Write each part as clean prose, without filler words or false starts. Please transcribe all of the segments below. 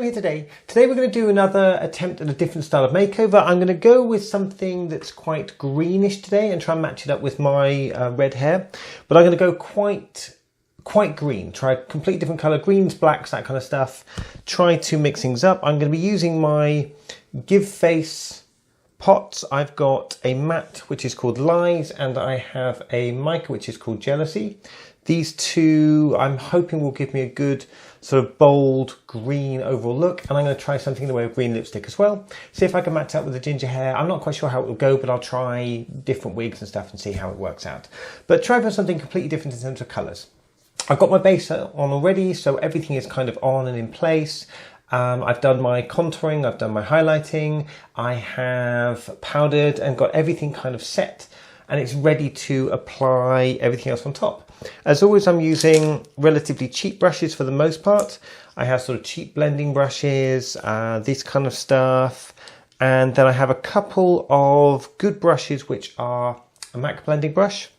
Jamie here today. Today we're going to do another attempt at a different style of makeover. I'm going to go with something that's quite greenish today and try and match it up with my red hair. But I'm going to go quite green. Try a completely different colour, greens, blacks, that kind of stuff. Try to mix things up. I'm going to be using my Give Face pots. I've got a matte which is called Lies and I have a mica which is called Jealousy. These two I'm hoping will give me a good sort of bold green overall look, and I'm going to try something in the way of green lipstick as well. See if I can match up with the ginger hair. I'm not quite sure how it will go, but I'll try different wigs and stuff and see how it works out. But try for something completely different in terms of colours. I've got my base on already, so everything is kind of on and in place. I've done my contouring, I've done my highlighting, I have powdered and got everything kind of set, and it's ready to apply everything else on top. As always, I'm using relatively cheap brushes for the most part. I have sort of cheap blending brushes, this kind of stuff. And then I have a couple of good brushes, which are a MAC blending brush.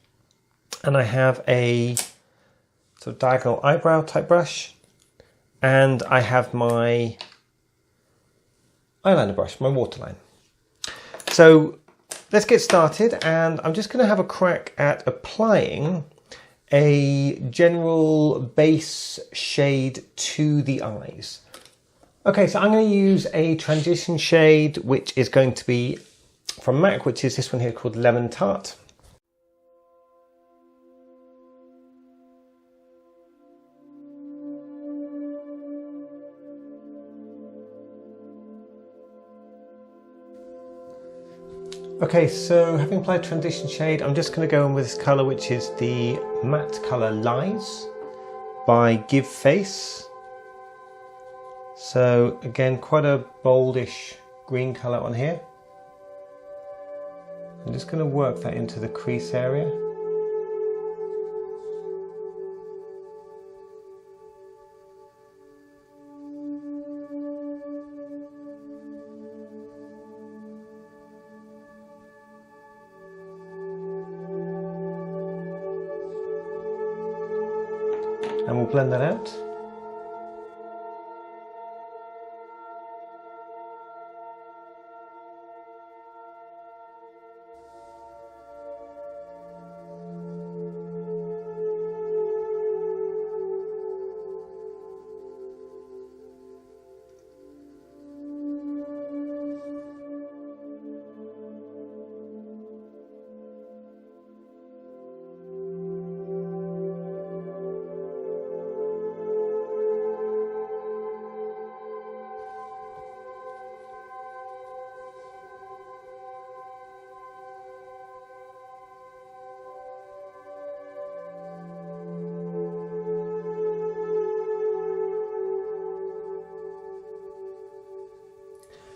And I have a sort of diagonal eyebrow type brush. And I have my eyeliner brush, my waterline. So let's get started. And I'm just going to have a crack at applying a general base shade to the eyes. Okay, so I'm going to use a transition shade, which is going to be from MAC, which is this one here called Lemon Tart. Okay, so having applied transition shade, I'm just going to go in with this colour, which is the matte colour Lies by Give Face. So again, quite a boldish green colour on here. I'm just going to work that into the crease area. And we'll blend that out.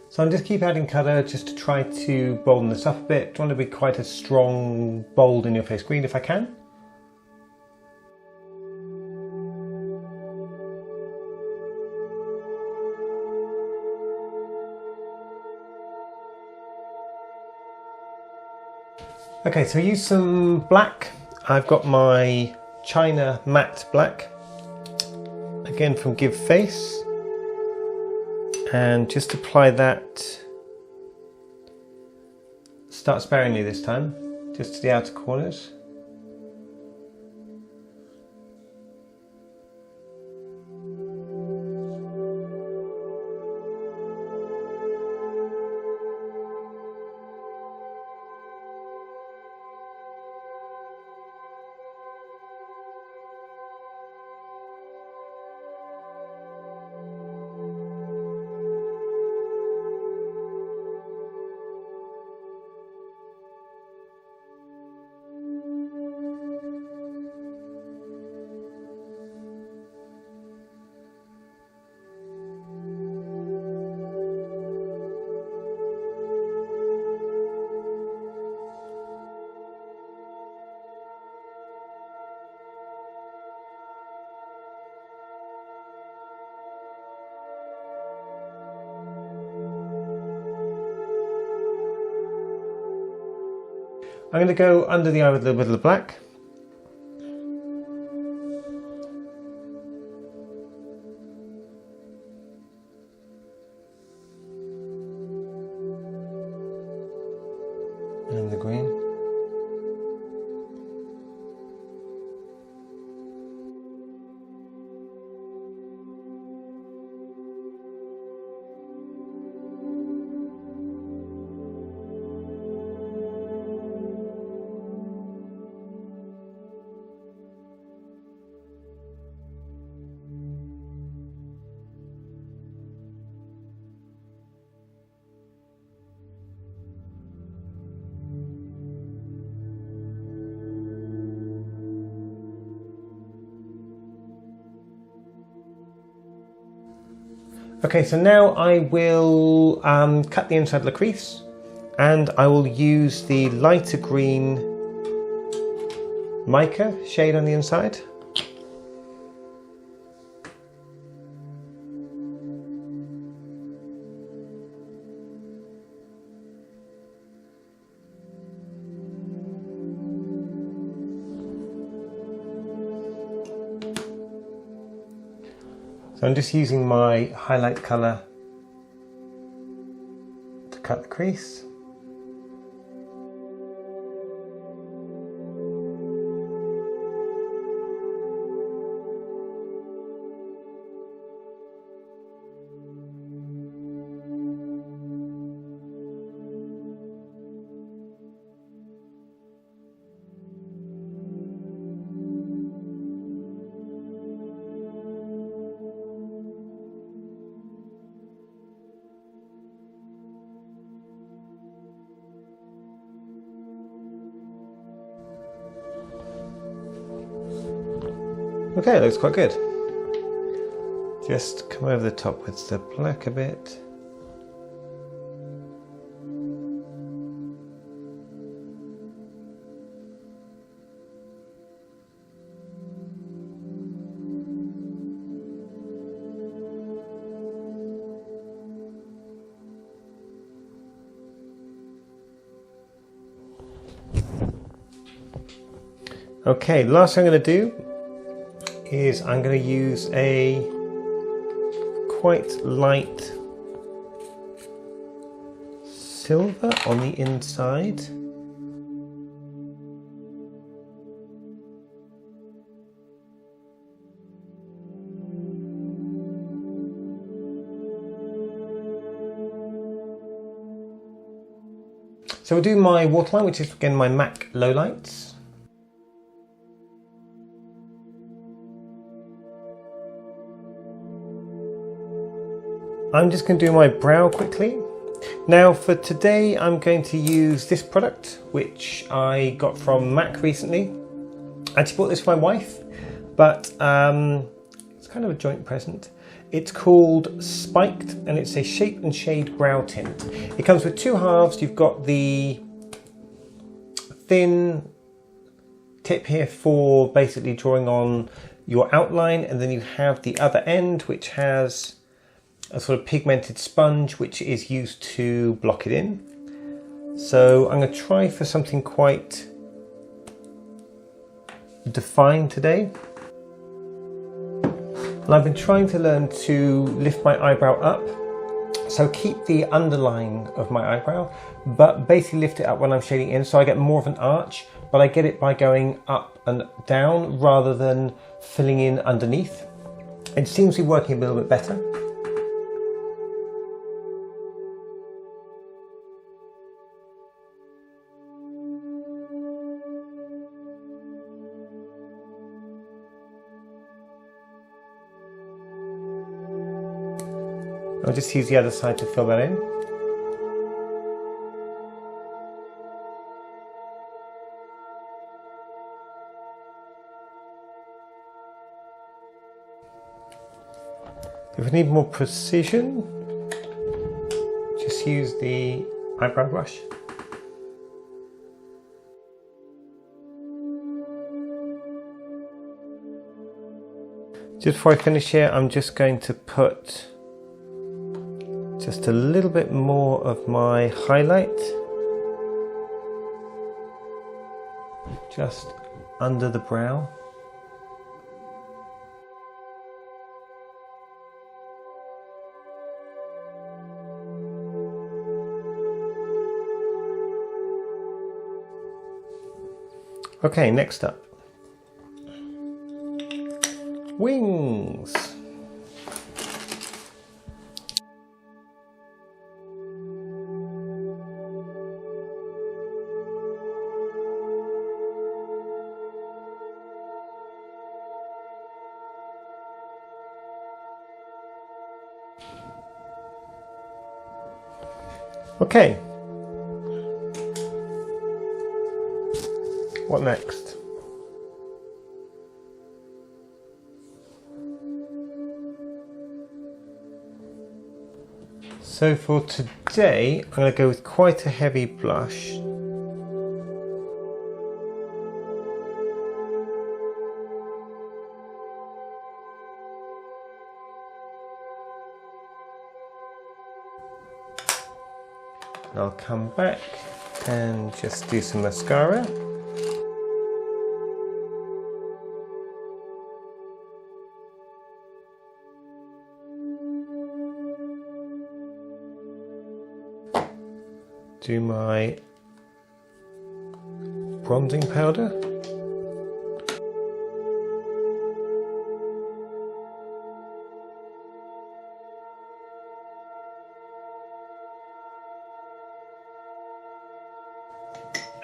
So I'm just keep adding colour just to try to bolden this up a bit. I want to be quite a strong, bold in your face green if I can. Okay, so I use some black. I've got my China Matte Black, again from Give Face. And just apply that, start sparingly this time, just to the outer corners. I'm going to go under the eye with a little bit of the black. the green. Okay, so now I will cut the inside of the crease, and I will use the lighter green mica shade on the inside. So I'm just using my highlight colour to cut the crease. Okay, it looks quite good. Just come over the top with the black a bit. Okay, the last thing I'm going to do is I'm going to use a quite light silver on the inside. So we'll do my waterline, which is again my MAC lowlights. I'm just going to do my brow quickly. Now for today I'm going to use this product which I got from MAC recently. I actually bought this for my wife, but it's kind of a joint present. It's called Spiked and it's a shape and shade brow tint. It comes with two halves. You've got the thin tip here for basically drawing on your outline, and then you have the other end which has a sort of pigmented sponge which is used to block it in. So I'm going to try for something quite defined today. And I've been trying to learn to lift my eyebrow up, so keep the underline of my eyebrow but basically lift it up when I'm shading in, so I get more of an arch, but I get it by going up and down rather than filling in underneath. It seems to be working a little bit better. I'll just use the other side to fill that in. If we need more precision, just use the eyebrow brush. Just before I finish here, I'm just going to put just a little bit more of my highlight just under the brow. Okay, next up. Wings. Okay. What next? So for today, I'm going to go with quite a heavy blush. I'll come back and just do some mascara. Do my bronzing powder.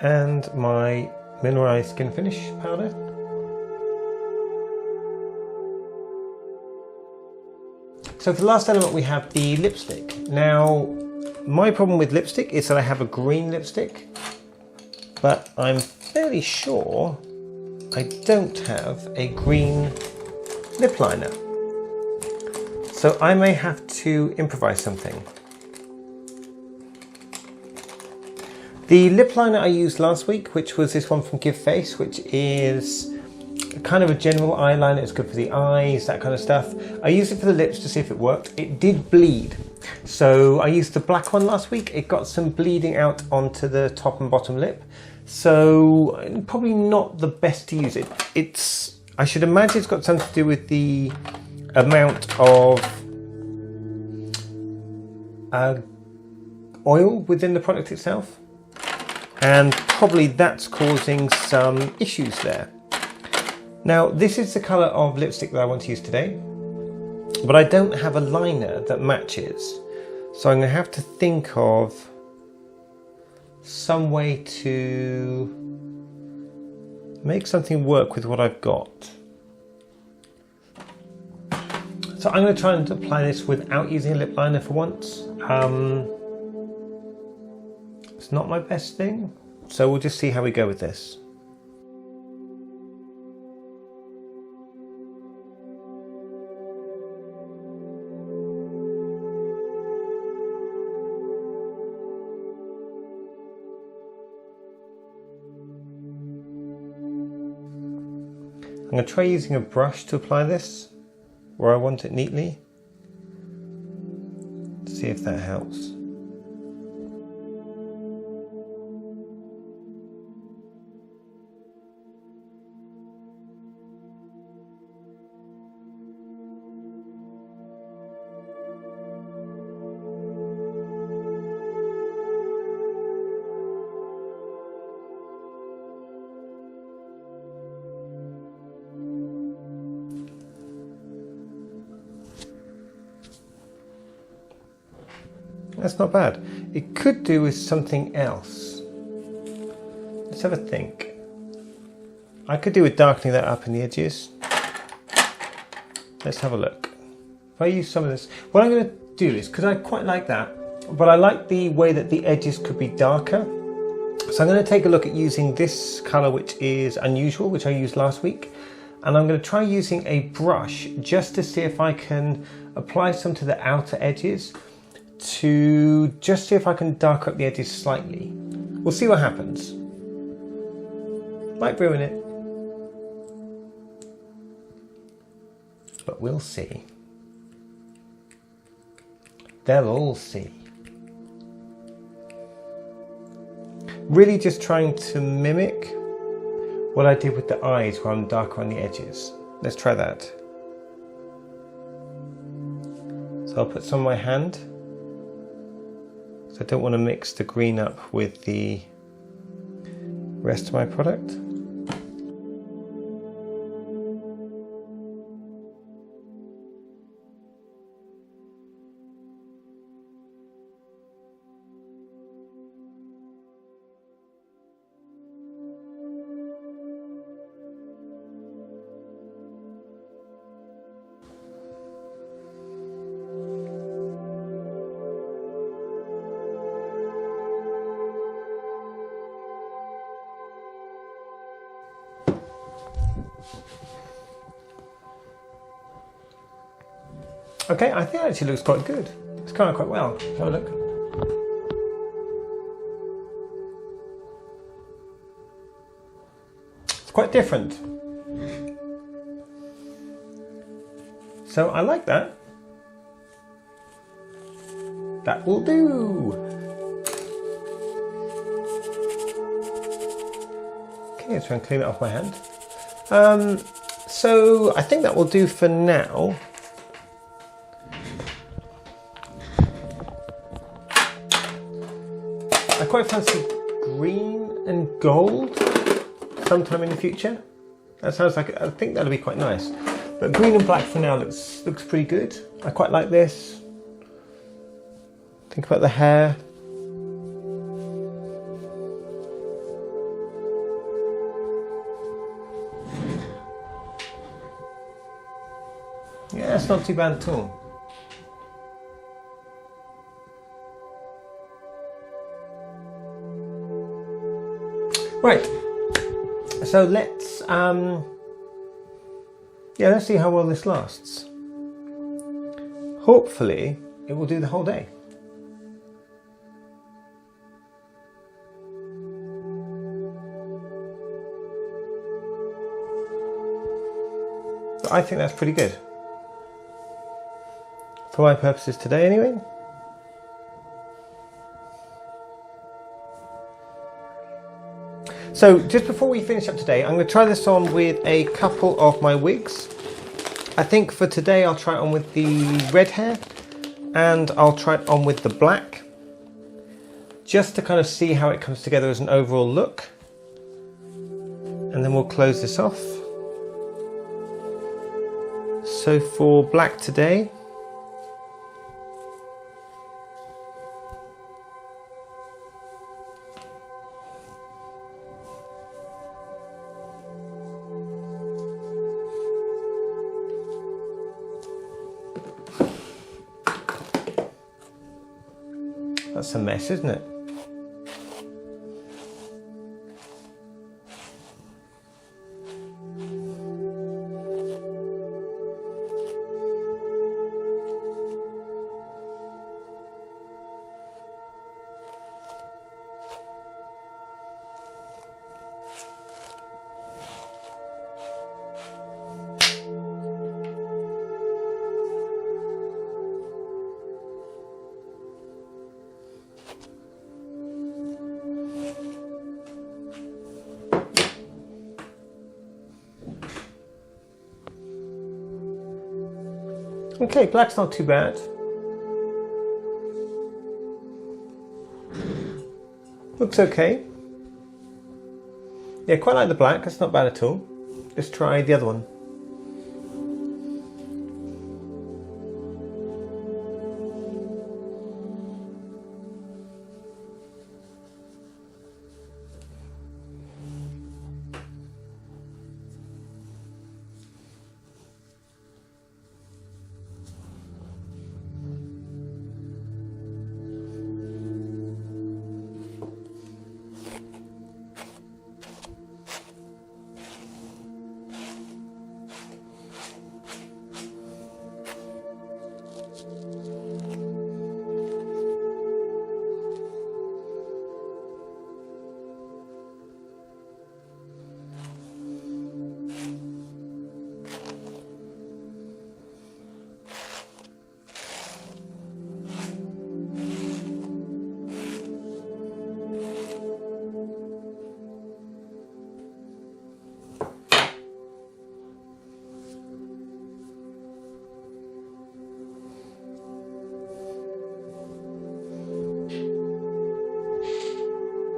And my mineralized skin finish powder. So for the last element we have the lipstick. Now my problem with lipstick is that I have a green lipstick, but I'm fairly sure I don't have a green lip liner. So I may have to improvise something. The lip liner I used last week, which was this one from Give Face, which is kind of a general eyeliner. It's good for the eyes, that kind of stuff. I used it for the lips to see if it worked. It did bleed. So I used the black one last week. It got some bleeding out onto the top and bottom lip. So probably not the best to use it. I should imagine it's got something to do with the amount of oil within the product itself. And probably that's causing some issues there. Now, this is the colour of lipstick that I want to use today, but I don't have a liner that matches. So I'm going to have to think of some way to make something work with what I've got. So I'm going to try and apply this without using a lip liner for once. It's not my best thing, so we'll just see how we go with this. I'm going to try using a brush to apply this where I want it neatly. See if that helps. That's not bad. It could do with something else. Let's have a think. I could do with darkening that up in the edges. Let's have a look. If I use some of this, what I'm going to do is, because I quite like that, but I like the way that the edges could be darker. So I'm going to take a look at using this colour, which is unusual, which I used last week. And I'm going to try using a brush just to see if I can apply some to the outer edges, to just see if I can dark up the edges slightly. We'll see what happens. Might ruin it, but we'll see. They'll all see. Really just trying to mimic what I did with the eyes where I'm darker on the edges. Let's try that. So I'll put some on my hand. I don't want to mix the green up with the rest of my product. Okay, I think it actually looks quite good. It's coming out quite well. Have a look. It's quite different. So I like that. That will do. Okay, let's try and clean it off my hand. So I think that will do for now. I quite fancy green and gold sometime in the future. That sounds like, I think that'll be quite nice. But green and black for now looks pretty good. I quite like this. Think about the hair. Yeah, it's not too bad at all. Right, so let's see how well this lasts. Hopefully, it will do the whole day. But I think that's pretty good. For my purposes today anyway. So just before we finish up today, I'm going to try this on with a couple of my wigs. I think for today I'll try it on with the red hair and I'll try it on with the black, just to kind of see how it comes together as an overall look. And then we'll close this off. So for black today, that's a mess, isn't it? Okay, black's not too bad. Looks okay. Yeah, quite like the black, that's not bad at all. Let's try the other one.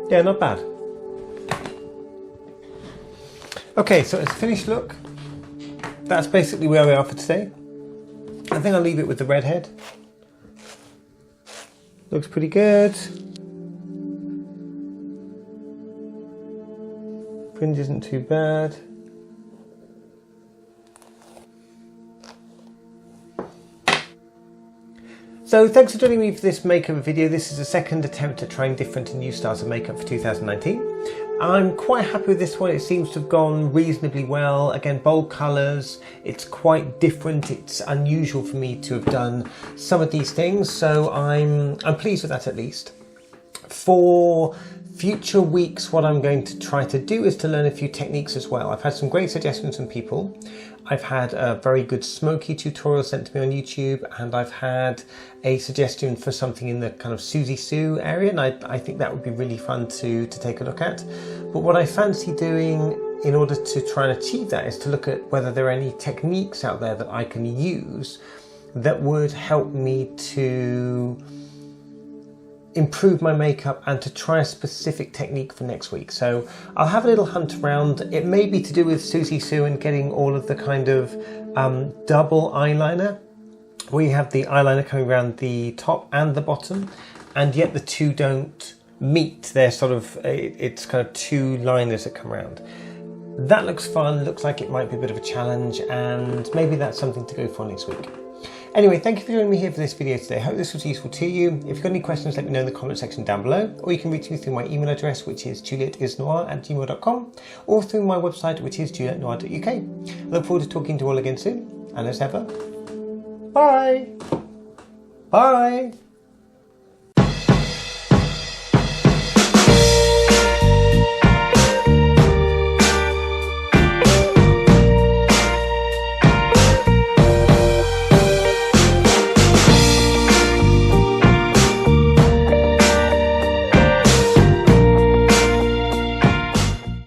Yeah, not bad. Okay, so it's a finished look. That's basically where we are for today. I think I'll leave it with the red head. Looks pretty good. Fringe isn't too bad. So thanks for joining me for this makeover video. This is a second attempt at trying different and new styles of makeup for 2019. I'm quite happy with this one. It seems to have gone reasonably well. Again, bold colours, it's quite different. It's unusual for me to have done some of these things, so I'm pleased with that at least. For future weeks, what I'm going to try to do is to learn a few techniques as well. I've had some great suggestions from people. I've had a very good smoky tutorial sent to me on YouTube, and I've had a suggestion for something in the kind of Suzy Sue area, and I think that would be really fun to take a look at. But what I fancy doing in order to try and achieve that is to look at whether there are any techniques out there that I can use that would help me to improve my makeup and to try a specific technique for next week. So I'll have a little hunt around. It may be to do with Suzy Sue and getting all of the kind of double eyeliner, where you have the eyeliner coming around the top and the bottom, and yet the two don't meet. They're sort of, it's kind of two liners that come around. That looks fun, looks like it might be a bit of a challenge, and maybe that's something to go for next week. Anyway, thank you for joining me here for this video today. I hope this was useful to you. If you've got any questions, let me know in the comment section down below, or you can reach me through my email address, which is juliettesnoir@gmail.com, or through my website, which is julietnoir.uk. I look forward to talking to you all again soon, and as ever, bye! Bye!